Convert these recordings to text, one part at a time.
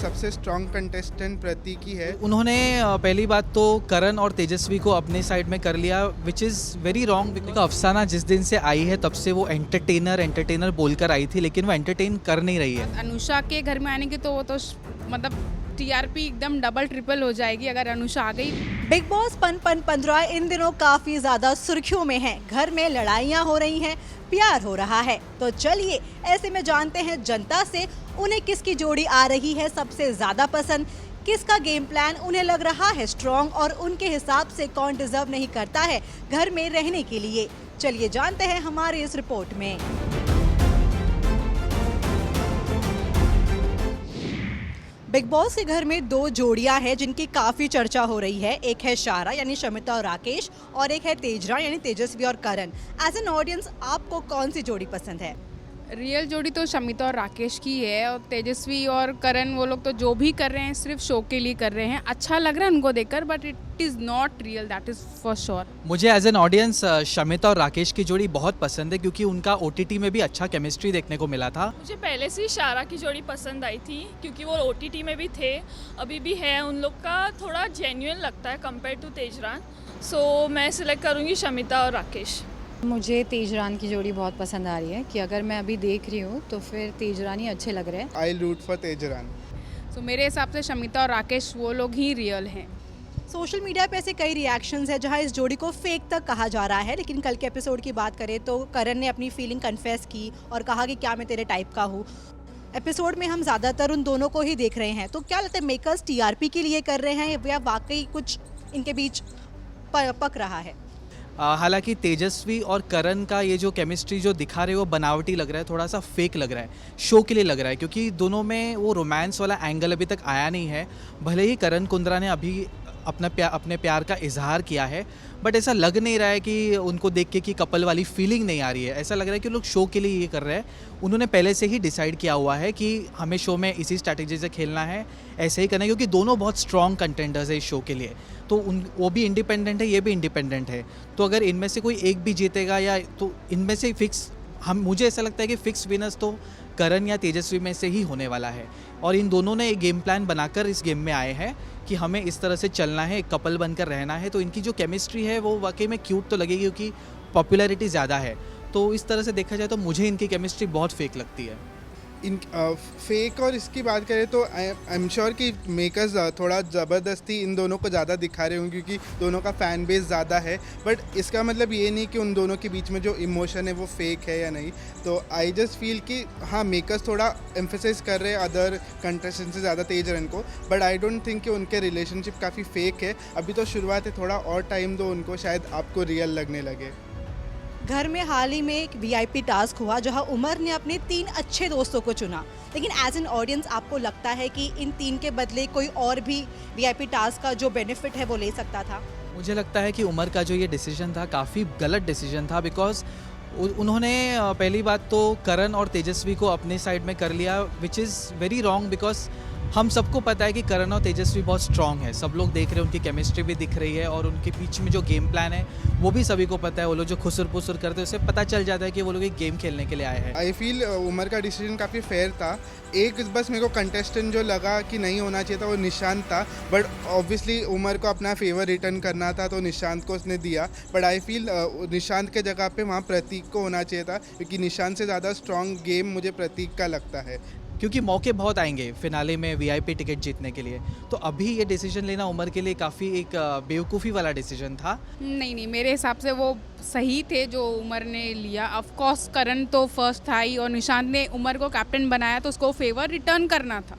सबसे strong contestant प्रतीक ही है। उन्होंने पहली बात तो करण और तेजस्वी को अपने साइड में कर लिया, which is very wrong. Because अफसाना जिस दिन से आई है तब से वो एंटरटेनर बोलकर आई थी, लेकिन वो एंटरटेन कर नहीं रही है। अनुषा के घर में आने की तो वो तो मतलब टीआरपी एकदम डबल ट्रिपल हो जाएगी अगर अनुषा आ गई। बिग बॉस 15 इन दिनों काफी ज्यादा सुर्खियों में है। घर में लड़ाइयाँ हो रही हैं, प्यार हो रहा है। तो चलिए ऐसे में जानते हैं जनता से उन्हें किसकी जोड़ी आ रही है सबसे ज्यादा पसंद, किसका गेम प्लान उन्हें लग रहा है स्ट्रॉन्ग और उनके हिसाब से कौन डिजर्व नहीं करता है घर में रहने के लिए। चलिए जानते हैं हमारे इस रिपोर्ट में। बिग बॉस के घर में दो जोड़ियां हैं जिनकी काफी चर्चा हो रही है। एक है शारा यानी शमिता और राकेश, और एक है तेजरा यानी तेजस्वी और करण। एज एन ऑडियंस आपको कौन सी जोड़ी पसंद है? रियल जोड़ी तो शमिता और राकेश की है, और तेजस्वी और करण वो लोग तो जो भी कर रहे हैं सिर्फ शो के लिए कर रहे हैं। अच्छा लग रहा है उनको देखकर, but it is not real, that is for sure. मुझे एज एन ऑडियंस शमिता और राकेश की जोड़ी बहुत पसंद है, क्योंकि उनका ओटीटी में भी अच्छा केमिस्ट्री देखने को मिला था। मुझे पहले से ही शारा की जोड़ी पसंद आई थी, क्योंकि वो ओटीटी में भी थे, अभी भी है। उन लोग का थोड़ा जेन्युइन लगता है कंपेयर टू तेजरान। सो मैं सिलेक्ट करूँगी शमिता और राकेश। मुझे तेजरान की जोड़ी बहुत पसंद आ रही है कि अगर मैं अभी देख रही हूँ तो फिर तेजरान ही अच्छे लग रहे हैं। आई रूट फॉर तेजरान। सो मेरे हिसाब से शमिता और राकेश वो लोग ही रियल हैं। सोशल मीडिया पे ऐसे कई रिएक्शंस हैं जहां इस जोड़ी को फेक तक कहा जा रहा है, लेकिन कल के एपिसोड की बात करें तो करण ने अपनी फीलिंग कन्फेस की और कहा कि क्या मैं तेरे टाइप का हूँ। एपिसोड में हम ज़्यादातर उन दोनों को ही देख रहे हैं, तो क्या लगता है मेकर्स टीआरपी के लिए कर रहे हैं या वाकई कुछ इनके बीच पक रहा है? हालांकि तेजस्वी और करण का ये जो केमिस्ट्री जो दिखा रहे हो वो बनावटी लग रहा है, थोड़ा सा फेक लग रहा है, शो के लिए लग रहा है, क्योंकि दोनों में वो रोमांस वाला एंगल अभी तक आया नहीं है। भले ही करण कुंद्रा ने अभी अपने प्यार का इजहार किया है, बट ऐसा लग नहीं रहा है कि उनको देख के कि कपल वाली फीलिंग नहीं आ रही है। ऐसा लग रहा है कि लोग शो के लिए ये कर रहे हैं। उन्होंने पहले से ही डिसाइड किया हुआ है कि हमें शो में इसी स्ट्रैटेजी से खेलना है, ऐसे ही करना है, क्योंकि दोनों बहुत स्ट्रॉन्ग कंटेंडर्स है इस शो के लिए। तो वो भी इंडिपेंडेंट है, ये भी इंडिपेंडेंट है। तो अगर इनमें से कोई एक भी जीतेगा या तो इनमें से फिक्स, मुझे ऐसा लगता है कि फिक्स विनर्स तो करण या तेजस्वी में से ही होने वाला है। और इन दोनों ने एक गेम प्लान बनाकर इस गेम में आए हैं कि हमें इस तरह से चलना है, एक कपल बनकर रहना है। तो इनकी जो केमिस्ट्री है वो वाकई में क्यूट तो लगेगी, क्योंकि पॉपुलैरिटी ज़्यादा है। तो इस तरह से देखा जाए तो मुझे इनकी केमिस्ट्री बहुत फेक लगती है। इन फेक और इसकी बात करें तो आई एम श्योर कि मेकर्स थोड़ा ज़बरदस्ती इन दोनों को ज़्यादा दिखा रहे होंगे, क्योंकि दोनों का फ़ैन बेस ज़्यादा है। बट इसका मतलब ये नहीं कि उन दोनों के बीच में जो इमोशन है वो फेक है या नहीं। तो आई जस्ट फील कि हाँ, मेकर्स थोड़ा एम्फेसाइज कर रहे हैं अदर कंटेस्टेंट से ज़्यादा तेजरन को, बट आई डोंट थिंक कि उनके रिलेशनशिप काफ़ी फेक है। अभी तो शुरुआत है, थोड़ा और टाइम दो उनको, शायद आपको रियल लगने लगे। घर में हाल ही में एक वीआईपी टास्क हुआ जहां उमर ने अपने 3 अच्छे दोस्तों को चुना, लेकिन एज एन ऑडियंस आपको लगता है कि इन 3 के बदले कोई और भी वीआईपी टास्क का जो बेनिफिट है वो ले सकता था? मुझे लगता है कि उमर का जो ये डिसीजन था काफ़ी गलत डिसीजन था, बिकॉज उन्होंने पहली बात तो करण और तेजस्वी को अपने साइड में कर लिया, which is very wrong. Because हम सबको पता है कि करण और तेजस्वी बहुत स्ट्रॉन्ग है, सब लोग देख रहे हैं, उनकी केमिस्ट्री भी दिख रही है, और उनके बीच में जो गेम प्लान है वो भी सभी को पता है। वो लोग जो खुसर पुसर करते हैं उससे पता चल जाता है कि वो लोग एक गेम खेलने के लिए आए हैं। आई फील उमर का डिसीजन काफ़ी फेयर था। एक बस मेरे को कंटेस्टेंट जो लगा कि नहीं होना चाहिए था वो निशांत था, बट ऑब्वियसली उमर को अपना फेवर रिटर्न करना था तो निशांत को उसने दिया। बट आई फील निशांत के जगह पे वहाँ प्रतीक को होना चाहिए था, क्योंकि निशांत से ज़्यादा स्ट्रॉन्ग गेम मुझे प्रतीक का लगता है। क्योंकि मौके बहुत आएंगे फिनाले में वीआईपी टिकट जीतने के लिए, तो अभी ये डिसीजन लेना उमर के लिए काफ़ी एक बेवकूफ़ी वाला डिसीजन था। नहीं, मेरे हिसाब से वो सही थे जो उमर ने लिया। ऑफ कोर्स करण तो फर्स्ट था ही, और निशांत ने उमर को कैप्टन बनाया तो उसको फेवर रिटर्न करना था।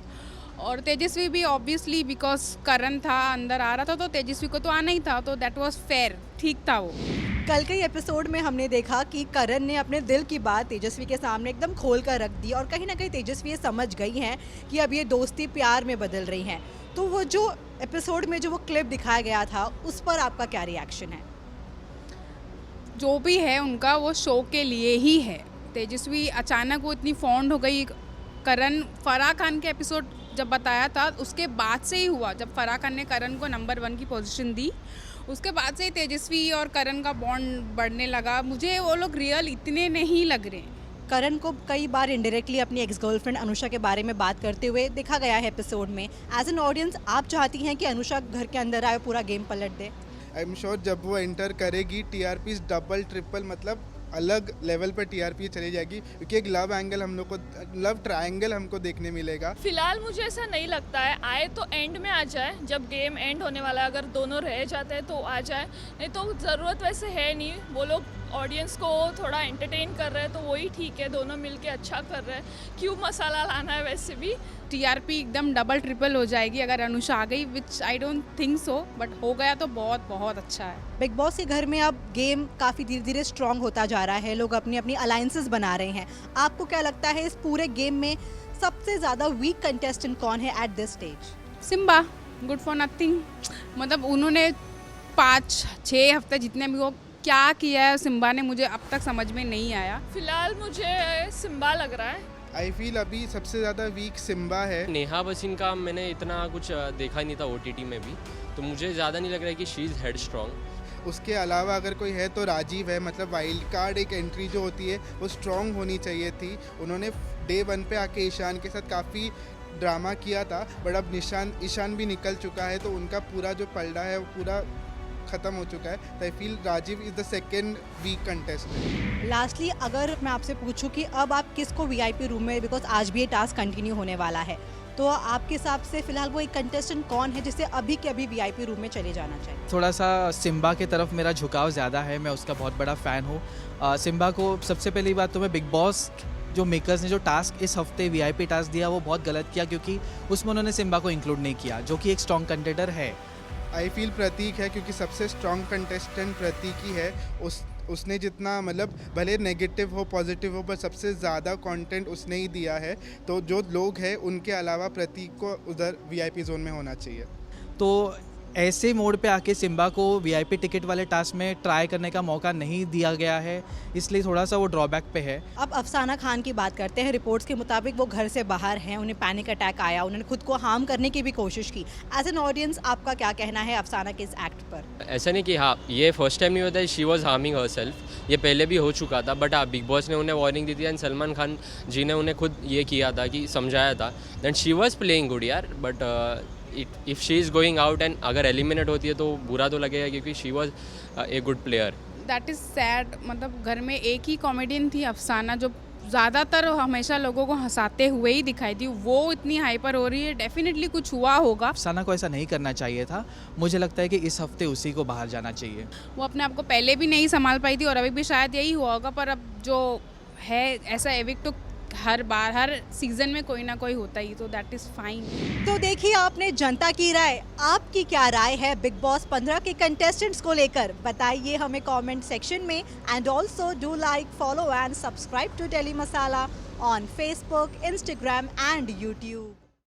और तेजस्वी भी ऑब्वियसली बिकॉज करण था अंदर आ रहा था तो तेजस्वी को तो आना ही था, तो दैट वाज फेयर, ठीक था वो। कल के एपिसोड में हमने देखा कि करण ने अपने दिल की बात तेजस्वी के सामने एकदम खोल कर रख दी, और कहीं ना कहीं तेजस्वी ये समझ गई हैं कि अब ये दोस्ती प्यार में बदल रही हैं। तो वो जो एपिसोड में जो वो क्लिप दिखाया गया था उस पर आपका क्या रिएक्शन है? जो भी है उनका वो शो के लिए ही है। तेजस्वी अचानक वो इतनी फॉन्ड हो गई। करण फराह खान के एपिसोड जब बताया था उसके बाद से ही हुआ, जब फराह खान ने करण को नंबर 1 की पोजीशन दी, उसके बाद से ही तेजस्वी और करण का बॉन्ड बढ़ने लगा। मुझे वो लोग रियल इतने नहीं लग रहे हैं करण को कई बार इनडायरेक्टली अपनी एक्स गर्लफ्रेंड अनुषा के बारे में बात करते हुए देखा गया है एपिसोड में। एज एन ऑडियंस आप चाहती हैं कि अनुषा घर के अंदर आए, पूरा गेम पलट दे? आई एम श्योर जब वो एंटर करेगी टीआरपी डबल ट्रिपल मतलब अलग लेवल पर टीआरपी चली जाएगी, क्योंकि एक लव एंगल हम लोग को, लव ट्रायंगल हमको देखने मिलेगा। फिलहाल मुझे ऐसा नहीं लगता है, आए तो एंड में आ जाए, जब गेम एंड होने वाला है, अगर दोनों रह जाते हैं तो आ जाए, नहीं तो ज़रूरत वैसे है नहीं। वो लोग ऑडियंस को थोड़ा एंटरटेन कर रहे हैं तो वही ठीक है, दोनों मिलके अच्छा कर रहे हैं, क्यों मसाला लाना है। वैसे भी टीआरपी एकदम डबल ट्रिपल हो जाएगी अगर अनुषा आ गई, which I don't think so, but हो गया तो बहुत बहुत अच्छा है। बिग बॉस के घर में अब गेम काफ़ी धीरे धीरे स्ट्रॉन्ग होता जा रहा है, लोग अपनी अपनी अलायंसेस बना रहे हैं। आपको क्या लगता है इस पूरे गेम में सबसे ज़्यादा वीक कंटेस्टेंट कौन है at this stage? Simba, good for nothing. मतलब उन्होंने 5-6 हफ्ते जितने भी वो क्या किया है सिम्बा ने, मुझे अब तक समझ में नहीं आया। फिलहाल मुझे सिम्बा लग रहा है। आई फील अभी सबसे ज़्यादा वीक सिम्बा है। नेहा बसीन का मैंने इतना कुछ देखा नहीं था ओटीटी में भी, तो मुझे ज़्यादा नहीं लग रहा है कि शी इज़ हेड स्ट्रॉन्ग। उसके अलावा अगर कोई है तो राजीव है। मतलब वाइल्ड कार्ड एक एंट्री जो होती है वो स्ट्रॉन्ग होनी चाहिए थी। उन्होंने डे 1 पे आके ईशान के साथ काफ़ी ड्रामा किया था, बट अब ईशान भी निकल चुका है, तो उनका पूरा जो पलड़ा है वो पूरा ख़त्म हो चुका है। तो I feel Rajiv is the second weak contestant. Lastly अगर मैं आपसे पूछूं कि अब आप किसको वीआईपी रूम में, बिकॉज आज भी ये टास्क कंटिन्यू होने वाला है, तो आपके हिसाब से फिलहाल वो एक कंटेस्टेंट कौन है जिसे अभी के अभी वीआईपी रूम में चले जाना चाहिए? थोड़ा सा सिम्बा की तरफ मेरा झुकाव ज़्यादा है, मैं उसका बहुत बड़ा फ़ैन हूँ। सिम्बा को सबसे पहली बात तो मैं बिग बॉस जो मेकर्स ने जो टास्क इस हफ्ते वीआईपी टास्क दिया वो बहुत गलत किया, क्योंकि उसमें उन्होंने सिम्बा को इंक्लूड नहीं किया, जो कि एक स्ट्रॉन्ग कंटेंडर है। आई फील प्रतीक है, क्योंकि सबसे स्ट्रॉन्ग कंटेस्टेंट प्रतीक ही है। उसने जितना मतलब भले नेगेटिव हो पॉजिटिव हो, पर सबसे ज़्यादा कंटेंट उसने ही दिया है। तो जो लोग हैं उनके अलावा प्रतीक को उधर वीआईपी जोन में होना चाहिए। तो ऐसे मोड पे आके सिम्बा को वीआईपी टिकट वाले टास्क में ट्राई करने का मौका नहीं दिया गया है, इसलिए थोड़ा सा वो ड्रॉबैक पे है। अब अफसाना खान की बात करते हैं। रिपोर्ट्स के मुताबिक वो घर से बाहर हैं, उन्हें पैनिक अटैक आया, उन्होंने खुद को हार्म करने की भी कोशिश की। एज एन ऑडियंस आपका क्या कहना है अफसाना के इस एक्ट पर? ऐसा नहीं कि हाँ ये फर्स्ट टाइम नहीं होता है, she was harming her self, ये पहले भी हो चुका था, बट हाँ बिग बॉस ने उन्हें वार्निंग दी थी एंड सलमान खान जी ने उन्हें खुद ये किया था कि समझाया था, that she was playing good यार, but if she is going out and अगर एलिमिनेट होती है तो बुरा तो लगेगा, क्योंकि she was a good player. That is sad. मतलब घर में एक ही कॉमेडियन थी अफसाना, जो ज़्यादातर हमेशा लोगों को हंसाते हुए ही दिखाई थी, वो इतनी हाइपर हो रही है, डेफिनेटली कुछ हुआ होगा। अफसाना को ऐसा नहीं करना चाहिए था, मुझे लगता है कि इस हफ्ते उसी को बाहर जाना चाहिए। वो अपने आप को पहले भी नहीं संभाल पाई थी और अभी भी शायद यही हुआ होगा, पर अब जो है ऐसा एविक्ट तो हर बार हर सीजन में कोई ना कोई होता ही, तो दैट इज़ फाइन। तो देखिए आपने जनता की राय, आपकी क्या राय है बिग बॉस 15 के कंटेस्टेंट्स को लेकर? बताइए हमें कमेंट सेक्शन में। And also do like, follow and subscribe to daily masala on Facebook, Instagram and YouTube.